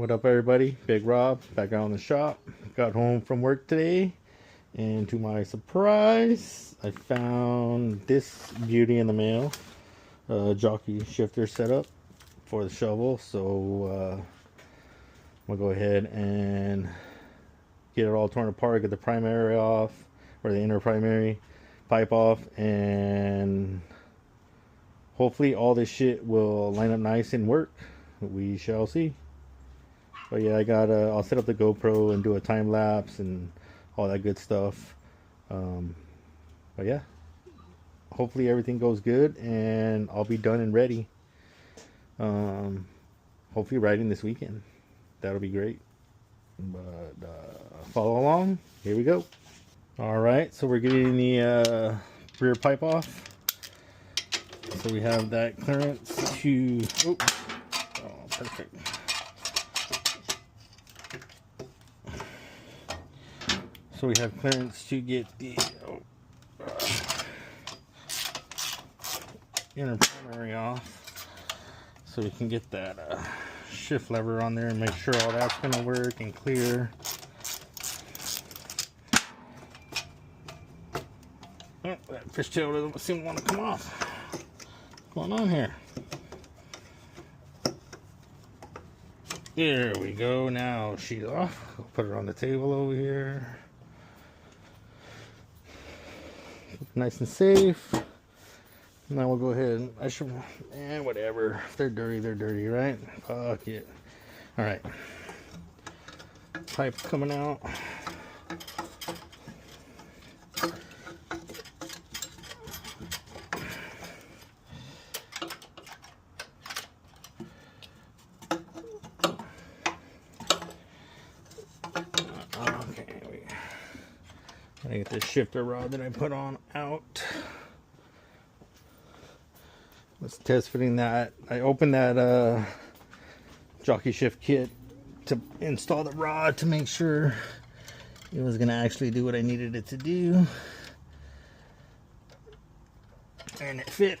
What up, everybody? Big Rob back out in the shop. Got home from work today, and to my surprise, I found this beauty in the mail. Jockey shifter setup for the shovel. So I'm gonna go ahead and get it all torn apart, get the primary off, or the inner primary pipe off, and hopefully all this shit will line up nice and work. We shall see. But yeah, I'll set up the GoPro and do a time lapse and all that good stuff. But yeah, hopefully everything goes good and I'll be done and ready. Hopefully riding this weekend. That'll be great. But follow along. Here we go. All right, so we're getting the rear pipe off. So we have that clearance to. Oh, perfect. So we have clearance to get the inner primary off, so we can get that shift lever on there and make sure all that's going to work and clear. Oh, that fishtail doesn't seem to want to come off. What's going on here? There we go. Now she's off. I'll put it on the table over here. Nice and safe. Now we'll go ahead and whatever. If they're dirty, right? Fuck it. Alright. Pipe coming out. I get this shifter rod that I put on out. Let's test fitting that. I opened that jockey shift kit to install the rod to make sure it was gonna actually do what I needed it to do, and it fit.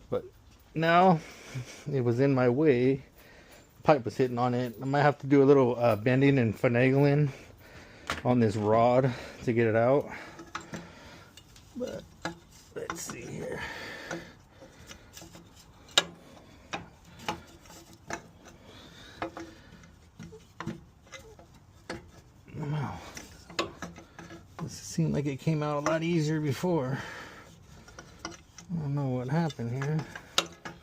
But now it was in my way. Pipe was hitting on it. I might have to do a little bending and finagling on this rod to get it out, but let's see here. Wow, this seemed like it came out a lot easier before. I don't know what happened here.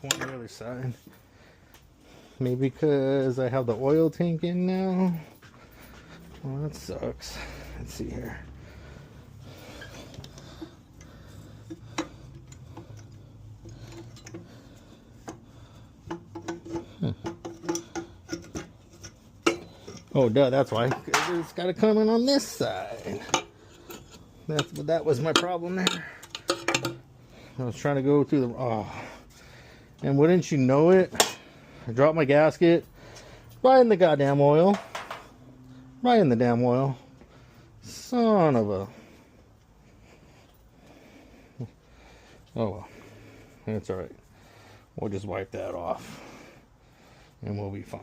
On the other side, maybe because I have the oil tank in now. Well, that sucks. Let's see here. Oh, duh, that's why. It's got to come in on this side. That was my problem there. I was trying to go through the... Oh. And wouldn't you know it, I dropped my gasket right in the goddamn oil. Right in the damn oil. Son of a... Oh well. That's alright. We'll just wipe that off. And we'll be fine.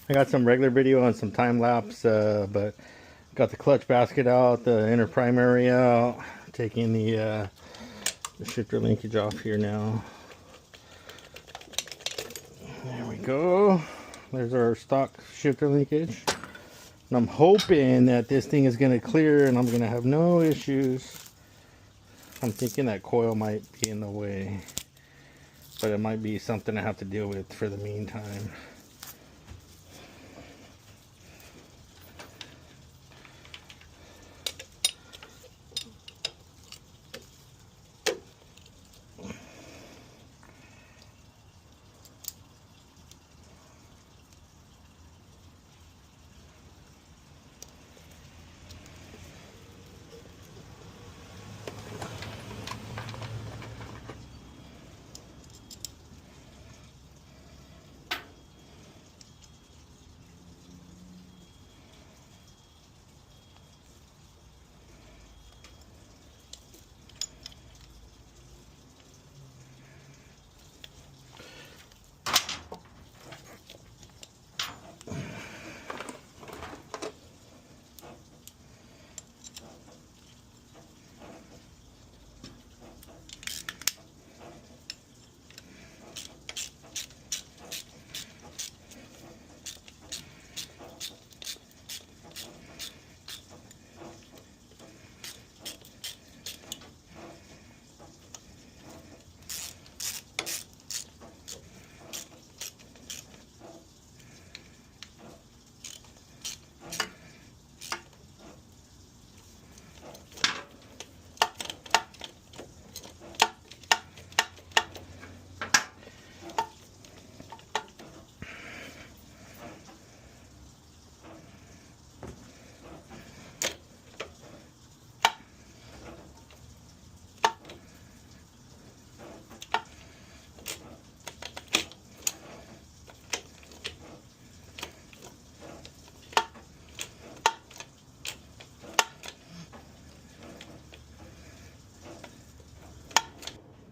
I got some regular video and some time lapse, but got the clutch basket out, the inner primary out, taking the shifter linkage off here now. There we go. There's our stock shifter linkage. And I'm hoping that this thing is going to clear and I'm going to have no issues I'm thinking that coil might be in the way, but it might be something I have to deal with for the meantime.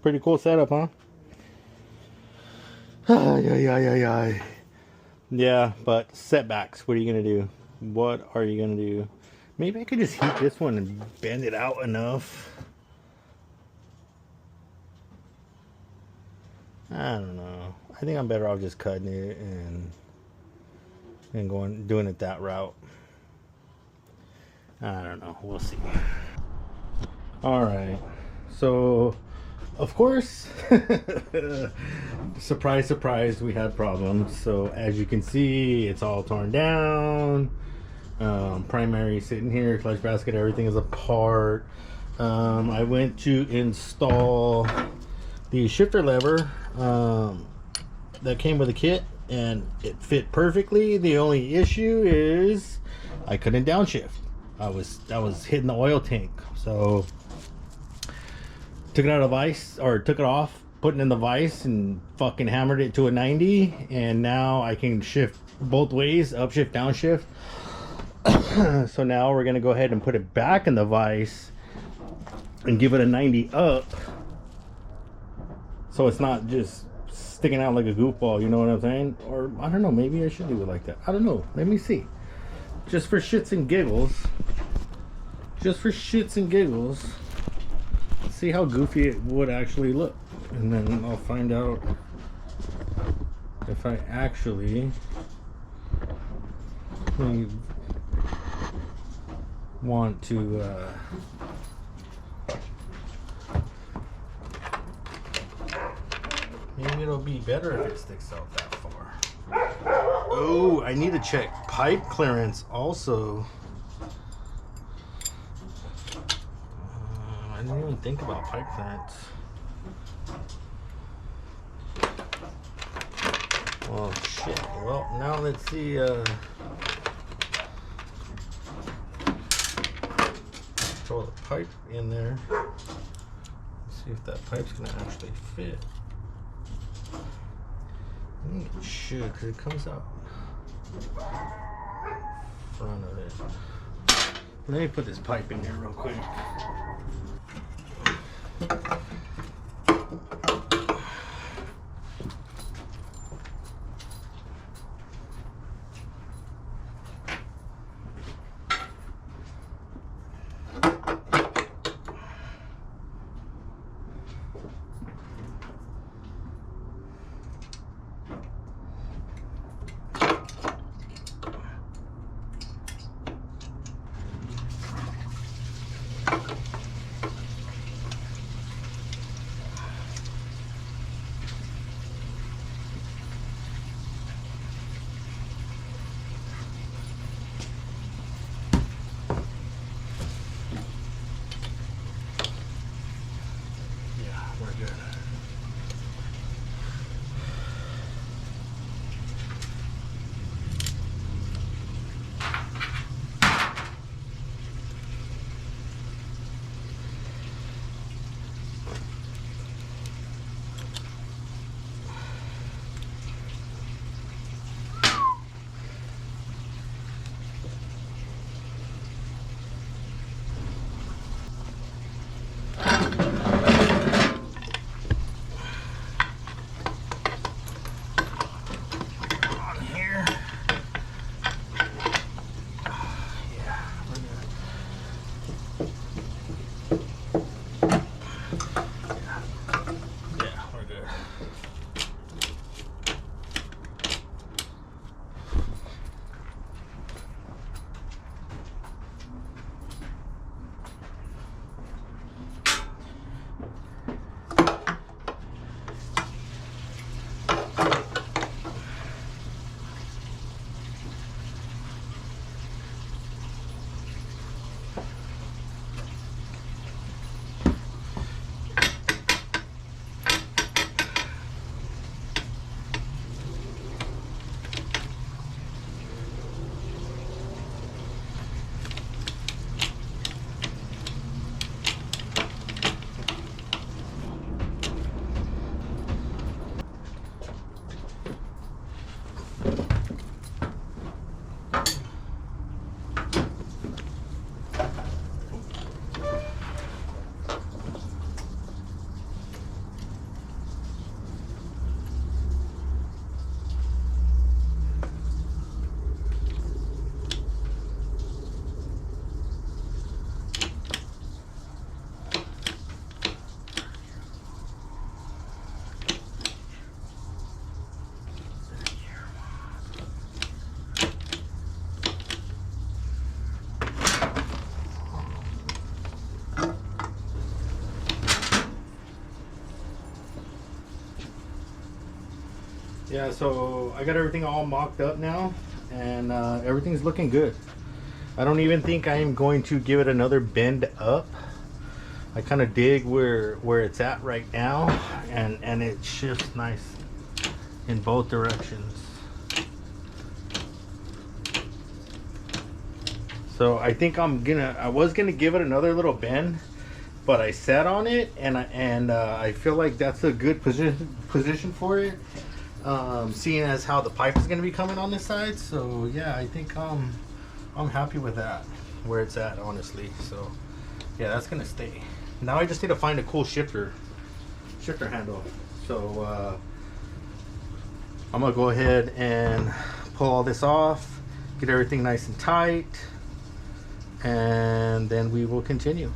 Pretty cool setup, huh? Yeah, but setbacks. What are you gonna do? What are you gonna do? Maybe I could just heat this one and bend it out enough. I don't know. I think I'm better off just cutting it and doing it that route. I don't know. We'll see. All right. So, of course, surprise, surprise, we had problems. So as you can see, it's all torn down. Primary sitting here, clutch basket, everything is apart. I went to install the shifter lever that came with the kit, and it fit perfectly. The only issue is I couldn't downshift. I was hitting the oil tank, so took it out of the vise, or took it off, put it in the vise, and fucking hammered it to a 90, and now I can shift both ways, upshift, downshift. So now we're gonna go ahead and put it back in the vise and give it a 90 up, so it's not just sticking out like a goofball, you know what I'm saying? Or I don't know, maybe I should do it like that. I don't know, let me see. Just for shits and giggles, see how goofy it would actually look, and then I'll find out if I actually want to maybe it'll be better if it sticks out that far. Oh, I need to check pipe clearance also. I didn't even think about pipe clearance. Well, shit. Well, now let's see. Throw the pipe in there. See if that pipe's gonna actually fit. I think it should, because it comes out front of it. Let me put this pipe in there real quick. Yeah, we're good. Yeah, so I got everything all mocked up now, and everything's looking good. I don't even think I am going to give it another bend up. I kind of dig where it's at right now, and it shifts nice in both directions. So I think I was gonna give it another little bend, but I sat on it, and I feel like that's a good position for it. Seeing as how the pipe is going to be coming on this side, so yeah, I think I'm happy with that where it's at, honestly. So yeah, that's gonna stay. Now I just need to find a cool shifter handle. So I'm gonna go ahead and pull all this off, get everything nice and tight, and then we will continue.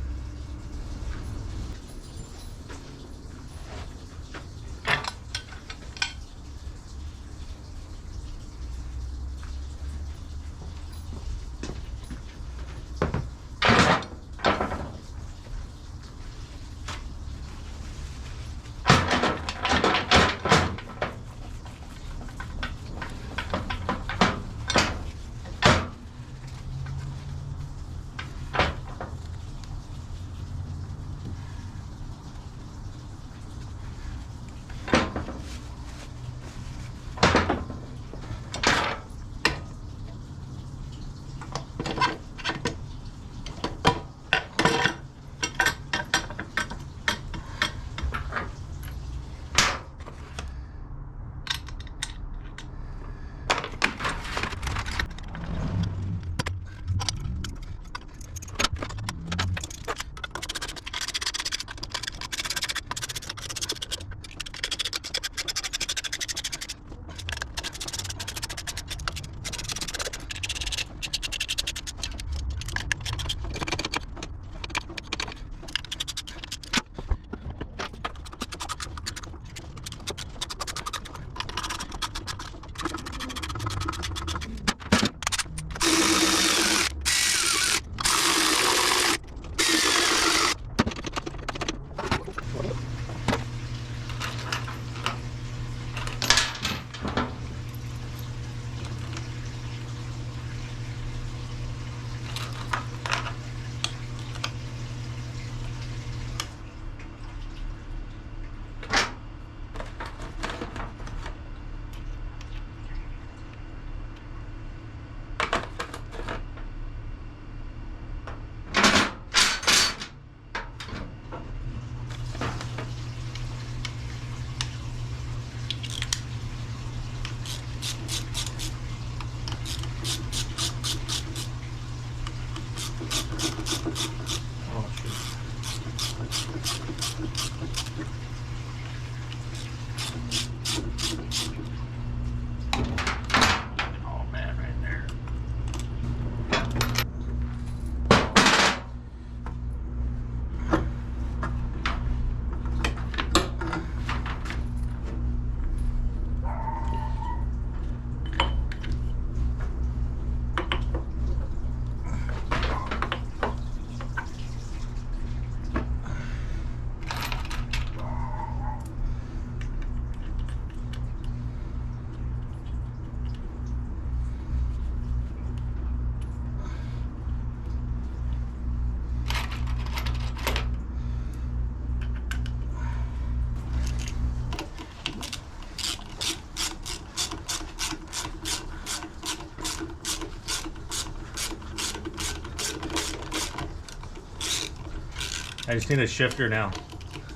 I just need a shifter now.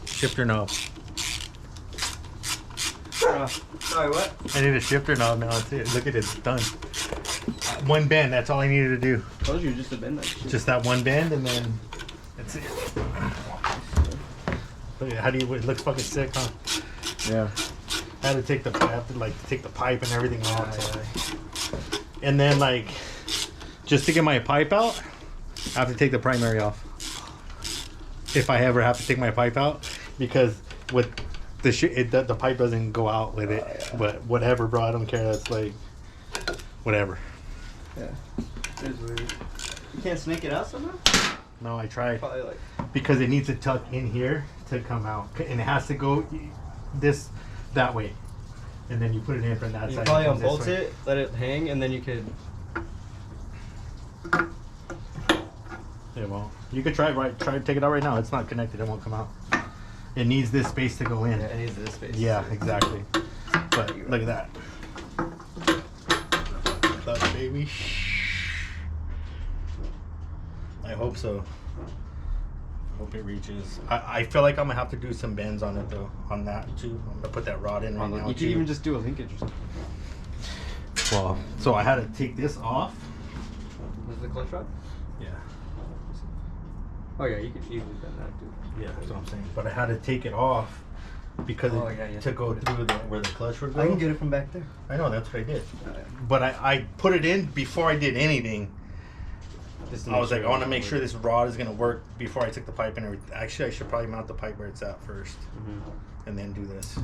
Shifter knob. Sorry, what? I need a shifter knob now. That's it. Look at it. It's done. One bend. That's all I needed to do. I told you just to bend that shit. Just that one bend, and then that's it. Look at how do you? It looks fucking sick, huh? Yeah. I had to take the. I have to like take the pipe and everything off. And then like, just to get my pipe out, I have to take the primary off. If I ever have to take my pipe out, because with the pipe doesn't go out with it. Yeah. But whatever, bro. I don't care. That's like, whatever. Yeah. It is weird. You can't snake it out somehow? No, I tried. Probably like. Because it needs to tuck in here to come out, and it has to go that way, and then you put it in from that you side. You probably unbolt it, let it hang, and then you could. Yeah, well, you could try to take it out right now. It's not connected. It won't come out. It needs this space to go in. Yeah, it needs this space. Yeah, exactly. But look at that. Look, baby. I hope so. I hope it reaches. I feel like I'm gonna have to do some bends on it though. On that too. I'm gonna put that rod in right now. You could even just do a linkage or something. Well, so I had to take this off. Was it the clutch rod? Yeah. Oh yeah, you could easily bend that too. Yeah, that's what I'm saying. But I had to take it off because to go through where the clutch would go. I can get it from back there. I know, that's what I did. Oh, yeah. But I put it in before I did anything. I was like, I want to make sure this rod is going to work before I took the pipe and everything. Actually, I should probably mount the pipe where it's at first, and then do this.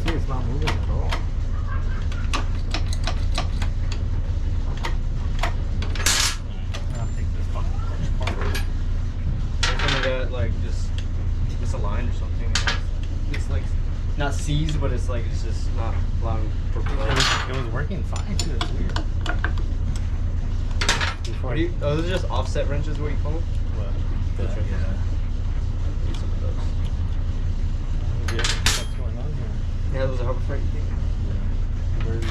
See, it's not moving at all. I'll take this fucking clutch part. Like just misaligned or something. It's like not seized, but it's like it's just not allowing for flow. It was working fine too. It's weird. Those are just offset wrenches. What do you call them? What? Yeah. Use some of those. Yeah. What's going on here? Yeah, those are Harbor Freight. Yeah. Where is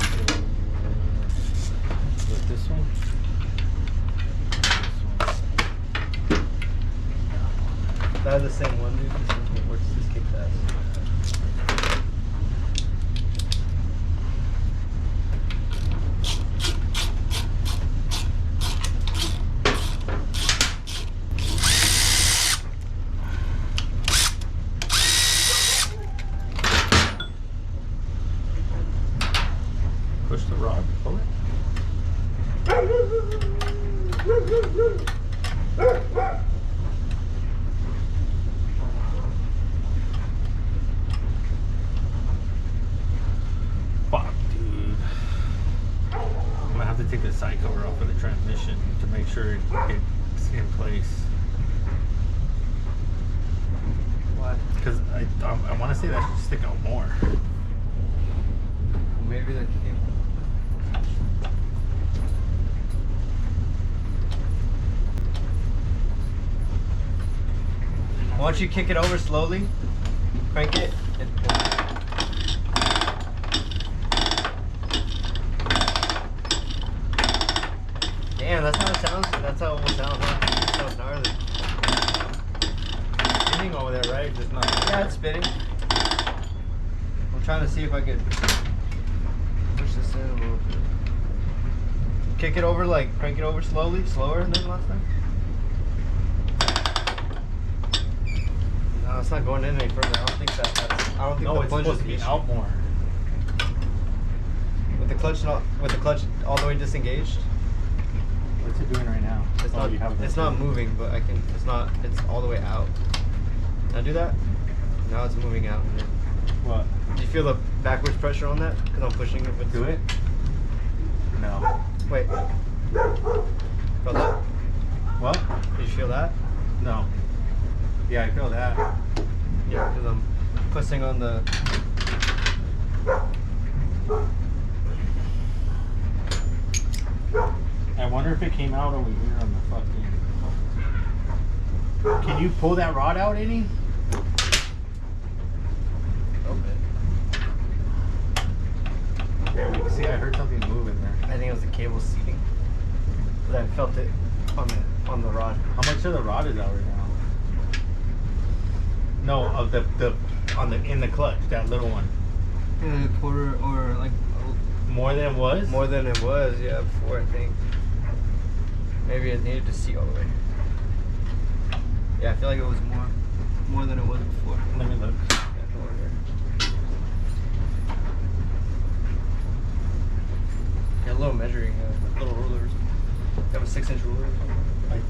with this one? That is the same one, dude. This one works. Just kick that. Push the rod. Pull it. Fuck, dude. I'm gonna have to take the side cover off of the transmission to make sure it's in place. What? Because I want to say that should stick out more. Maybe that. Why don't you kick it over slowly, crank it, and damn, that's how it sounds. That's how it will sound. It sounds gnarly. Spinning over there, right? Just not. Yeah, it's spinning. I'm trying to see if I could push this in a little bit. Kick it over, like crank it over slowly, slower than last time. No, it's not going in any further. I don't think that's. I don't think No, the it's plunge supposed is to be issue. out more. With the clutch all the way disengaged. What's it doing right now? It's not. It's not moving, but I can. It's not. It's all the way out. Can I do that? Now it's moving out. And then, What? do you feel the backwards pressure on that? Because I'm pushing it. With Do it? No. Wait. Felt that? What? Did you feel that? No. Yeah, I feel that. Yeah, because I'm pushing on the. I wonder if it came out over here on the fucking. Can you pull that rod out any? Oh. rod is out right now? No, of the in the clutch, that little one. Yeah, a quarter or like More than it was? more than it was, yeah, before I think. Maybe it needed to see all the way. Yeah, I feel like it was more than it was before. Let me look. Yeah, a little measuring, little rulers. You have a 6-inch ruler.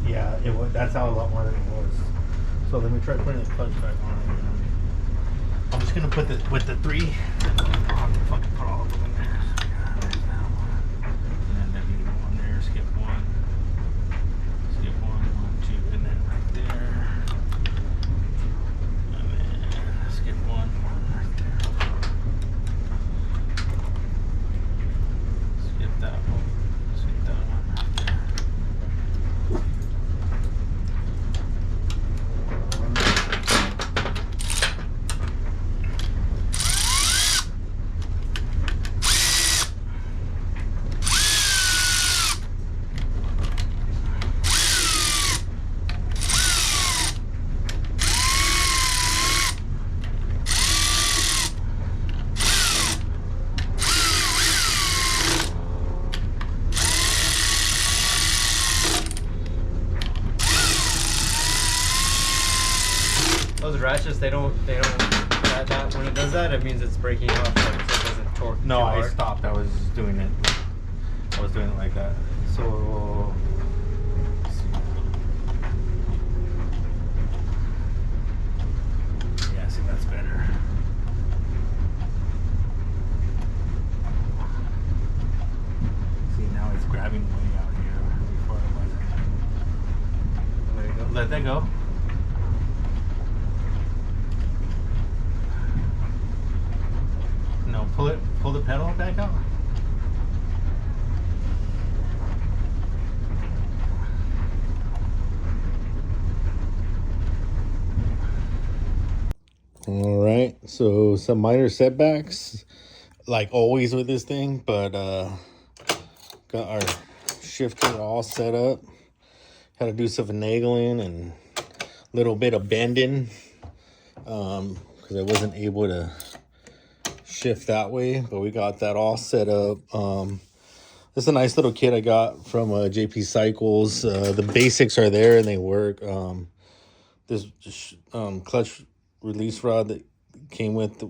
Yeah, it was. That's how a lot more than it was. So let me try putting the clutch back on. I'm just gonna put this with the 3. And I'll have to fucking put all of them in there. So yeah, there's that one. And then you go on there, skip 1. Skip 1, 1, 2, and then right there. And then skip 1, 1 right there. Skip that one. Skip that one right there. Those ratchets, they don't that when it does that, it means it's breaking off, like, so it doesn't torque. No, too I hard. stopped. I was just doing it. I was doing it like that. So, let's see. Yeah, see, that's better. See, now it's grabbing way out here before it wasn't. There you go. Let that go. No, pull the pedal back out. All right, so some minor setbacks, like always with this thing, but got our shifter all set up. Had to do some finagling and a little bit of bending because I wasn't able to shift that way, but we got that all set up. This is a nice little kit I got from JP Cycles. The basics are there and they work. This clutch release rod that came with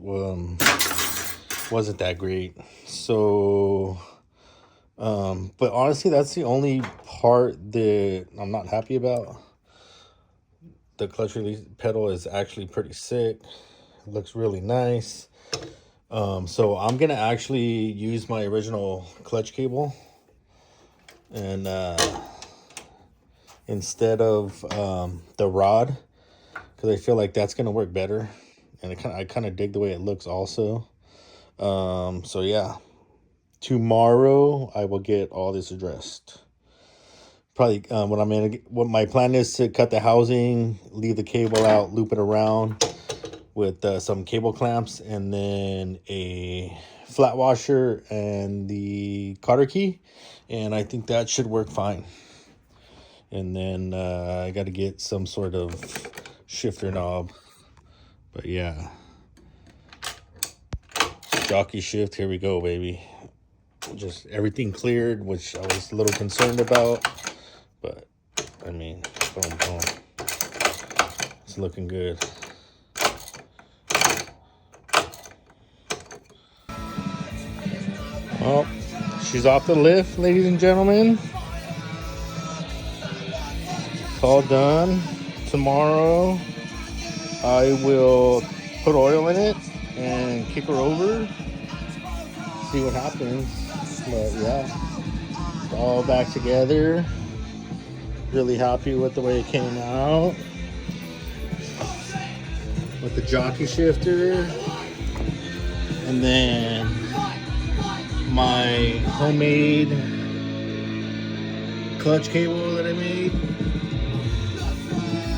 wasn't that great. So, but honestly, that's the only part that I'm not happy about. The clutch release pedal is actually pretty sick. It looks really nice. So I'm gonna actually use my original clutch cable and instead of the rod, because I feel like that's gonna work better, and I kind of dig the way it looks also. So yeah, tomorrow I will get all this addressed. Probably what my plan is to cut the housing, leave the cable out, loop it around with some cable clamps, and then a flat washer and the cotter key, and I think that should work fine. And then I got to get some sort of shifter knob, but yeah, jockey shift, here we go, baby. Just everything cleared, which I was a little concerned about, but I mean, boom, boom, it's looking good. Well, she's off the lift, ladies and gentlemen. It's all done. Tomorrow, I will put oil in it and kick her over. See what happens. But yeah, it's all back together. Really happy with the way it came out. With the jockey shifter. And then my homemade clutch cable that I made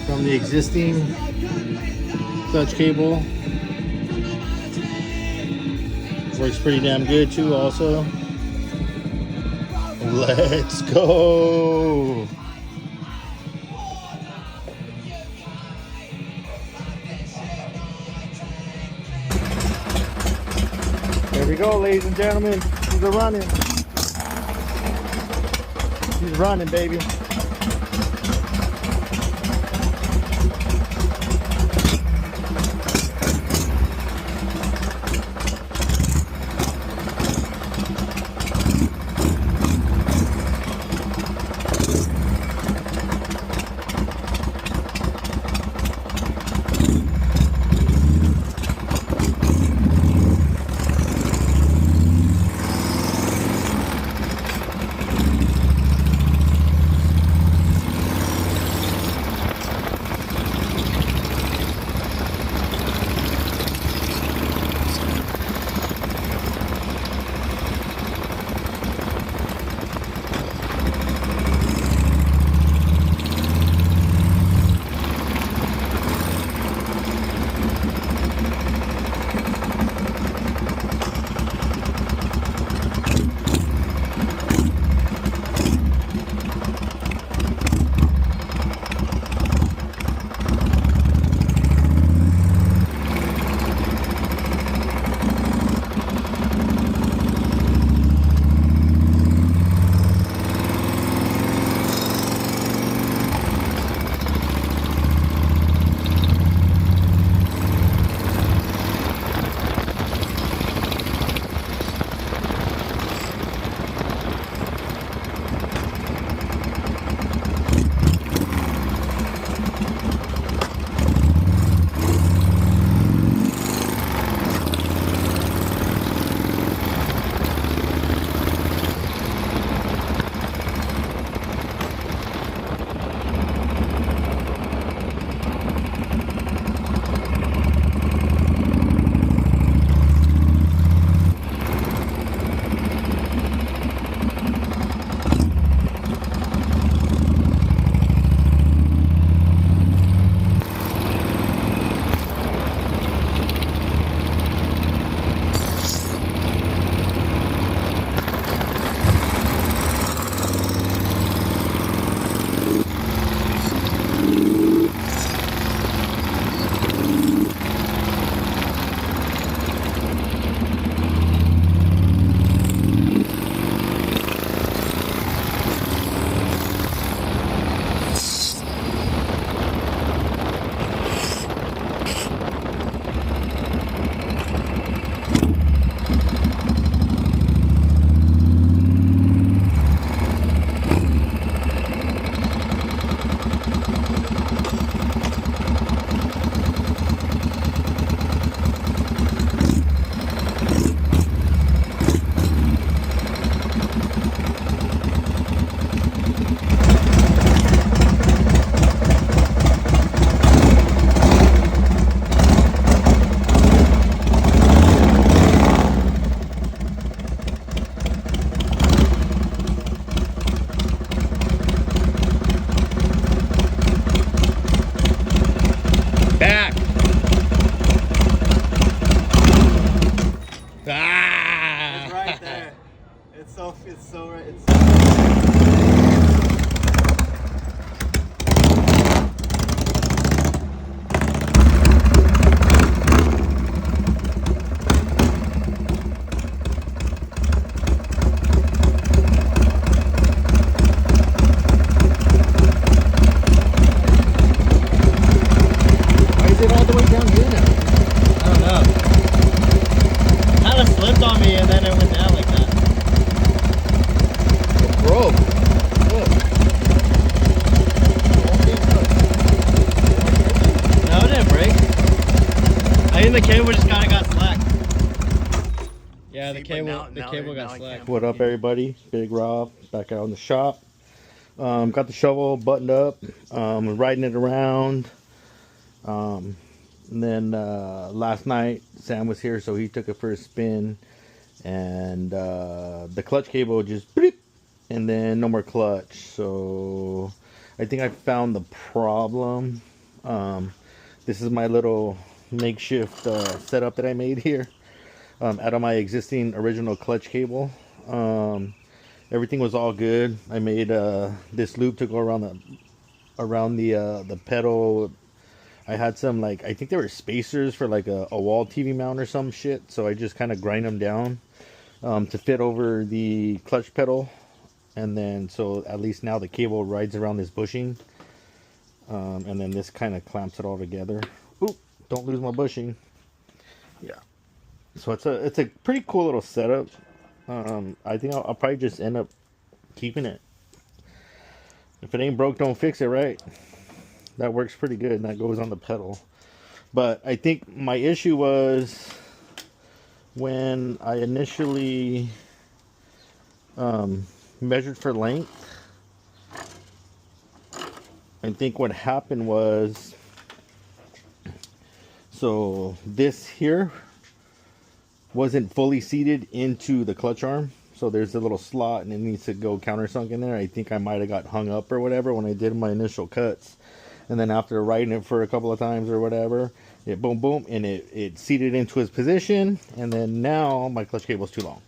from the existing clutch cable. Works pretty damn good too also. Let's go. There we go, ladies and gentlemen. He's running. He's running, baby. BAC. Ah! It's right there. It's so right. Why is it all the way down here now? I don't know. Kind of slipped on me and then it went down like that. It broke. Look. No, it didn't break. I think the cable just kind of got slack. Yeah, the cable got slack. What up, everybody? Big Rob back out in the shop. Got the shovel buttoned up. Riding it around. And then last night Sam was here, so he took it for a spin, and the clutch cable just beep, and then no more clutch. So I think I found the problem. This is my little makeshift setup that I made here out of my existing original clutch cable. Everything was all good. I made this loop to go around the pedal. I had some, like, I think they were spacers for like a wall TV mount or some shit. So I just kind of grind them down to fit over the clutch pedal. And then, so at least now the cable rides around this bushing. And then this kind of clamps it all together. Oop, don't lose my bushing. Yeah. So it's a pretty cool little setup. I think I'll probably just end up keeping it. If it ain't broke, don't fix it, right? That works pretty good, and that goes on the pedal. But I think my issue was when I initially measured for length. I think what happened was, so this here wasn't fully seated into the clutch arm. So there's a little slot and it needs to go countersunk in there. I think I might have got hung up or whatever when I did my initial cuts. And then after riding it for a couple of times or whatever, it boom, boom, and it seated into its position. And then now my clutch cable is too long.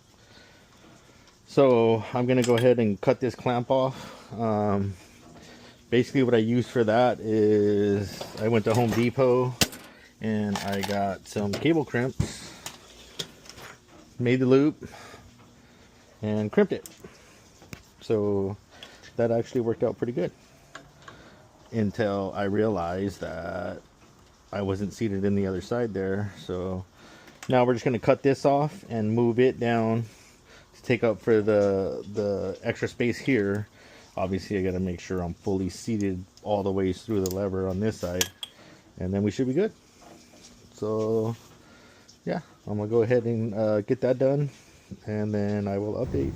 So I'm going to go ahead and cut this clamp off. Basically what I used for that is I went to Home Depot and I got some cable crimps, made the loop, and crimped it. So that actually worked out pretty good until I realized that I wasn't seated in the other side there. So now we're just going to cut this off and move it down to take up for the extra space here. Obviously I got to make sure I'm fully seated all the way through the lever on this side, and then we should be good. So yeah, I'm gonna go ahead and get that done, and then I will update.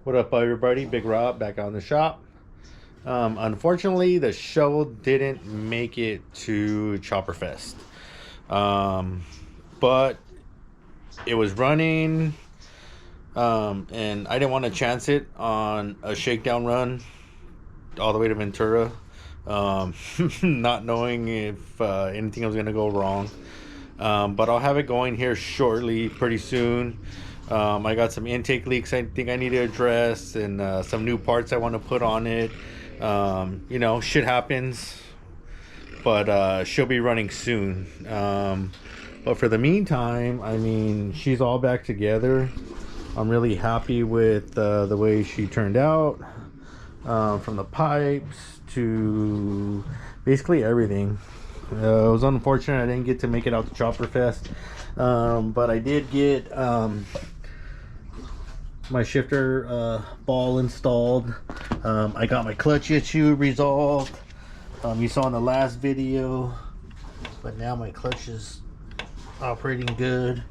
What up, everybody? Big Rob back out in the shop. Unfortunately, the shovel didn't make it to Chopper Fest, but it was running, and I didn't want to chance it on a shakedown run all the way to Ventura, not knowing if anything was going to go wrong. But I'll have it going here shortly, pretty soon. I got some intake leaks I think I need to address, and some new parts I want to put on it. You know, shit happens, but she'll be running soon. But for the meantime, I mean, she's all back together. I'm really happy with the way she turned out, from the pipes to basically everything. It was unfortunate I didn't get to make it out to Chopper Fest, but I did get my shifter ball installed. I got my clutch issue resolved. You saw in the last video, but now my clutch is operating good.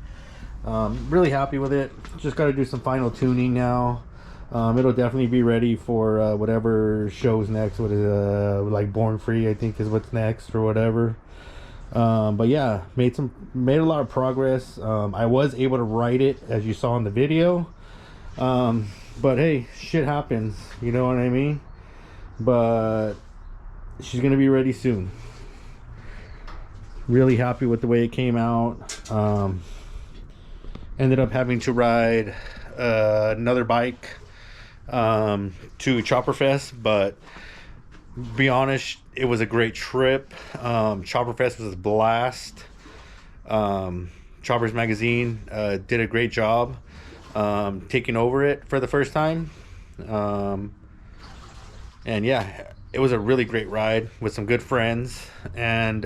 Really happy with it. Just got to do some final tuning now. It'll definitely be ready for whatever shows next. What is like Born Free, I think, is what's next or whatever. But yeah, made a lot of progress. I was able to ride it as you saw in the video. But hey, shit happens, you know what I mean? But she's gonna be ready soon. Really happy with the way it came out. Ended up having to ride another bike to Chopper Fest, but be honest, it was a great trip. Chopper Fest was a blast. Choppers Magazine did a great job taking over it for the first time, and yeah, it was a really great ride with some good friends. And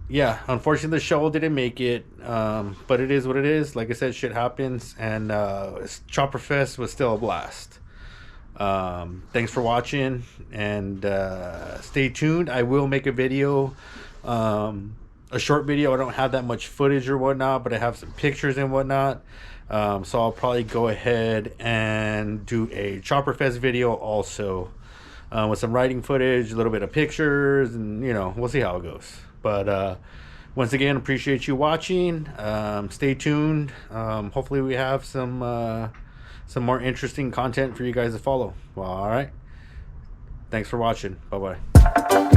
yeah, unfortunately the show didn't make it, but it is what it is. Like I said, shit happens, and Chopper Fest was still a blast. Thanks for watching, and stay tuned. I will make a video, a short video. I don't have that much footage or whatnot, but I have some pictures and whatnot. So I'll probably go ahead and do a Chopper Fest video also, with some riding footage, a little bit of pictures, and you know, we'll see how it goes. But Once again, appreciate you watching. Stay tuned. Hopefully we have some more interesting content for you guys to follow. Well, all right. Thanks for watching. Bye-bye.